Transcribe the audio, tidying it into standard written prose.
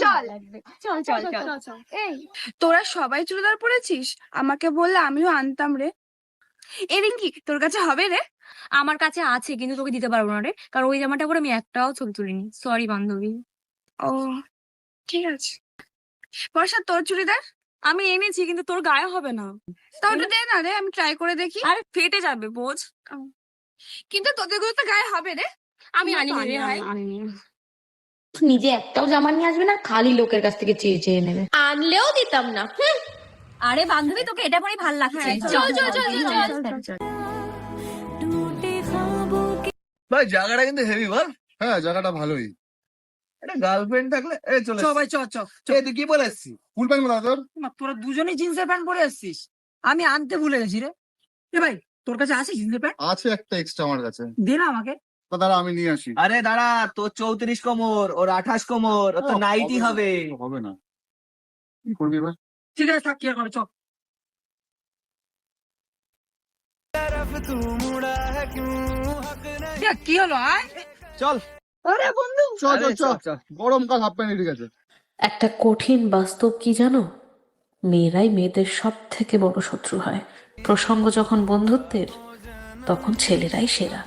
চল চল চল চল। এই তোরা সবাই চুড়িদার পরেছিস, আমাকে বললে আমিও আনতাম রে। এই রিঙ্কি, তোর কাছে হবে রে? আমার কাছে আছে, কিন্তু তোকে দিতে পারবো না রে, কারণ ওই জামাটা পরে আমি একটাও ছবি তুলিনি। সরি বান্ধবী। ও ঠিক আছে। বর্ষা, তোর চুড়িদার? আমি এনেছি, কিন্তু তোর গায়ে হবে না। তাহলে দে না রে, আমি ট্রাই করে দেখি। আরে ফেটে যাবে বোঝ। কিন্তু তোদের গুলো তো গায়ে হবে রে। আমি আনিনি রে ভাই। নিজে একটাও জামা নিয়ে আসবে না, খালি লোকের কাছ থেকে চেয়ে চেয়ে নেবে। আনলেও দিতাম না। আরে বান্ধবী, তোকে এটা পরেই ভাল লাগছে। চল চল চল চল। ভাই জায়গাটা কিন্তু হেভি বল। হ্যাঁ, জায়গাটা ভালোই। একটা গার্লফ্রেন্ড থাকলে এই চলে চ ভাই চ চ চ। এই তুই কি বলে এসছিস? ফুল প্যান্ট বলা তোর? তোরা দুজনেই জিন্সের প্যান্ট পরে আসছিস, আমি আনতে ভুলে গেছি রে। এ ভাই, তোর কাছে আছে জিন্সের প্যান্ট? আছে একটা এক্সট্রা আমার কাছে। দে না আমাকে। তো দাঁড়া, আমি নিয়ে আসি। আরে দাঁড়া, তোর 34 কোমর, ওর 28 কোমর, ওর তো নাইটি হবে। হবে না, কি করবি এবার? ঠিক আছে থাক, কি আর করে, চ। কি হলো আয়? চল। আরে বন্ধু, চল চল আরে চল, চল। গরমকাল হাফ প্যান্ট ঠিক আছে। একটা কঠিন বাস্তব কি জানো, মেয়েরাই মেয়েদের সব থেকে বড় শত্রু হয়। প্রসঙ্গ যখন বন্ধুত্বের, তখন ছেলেরাই সেরা।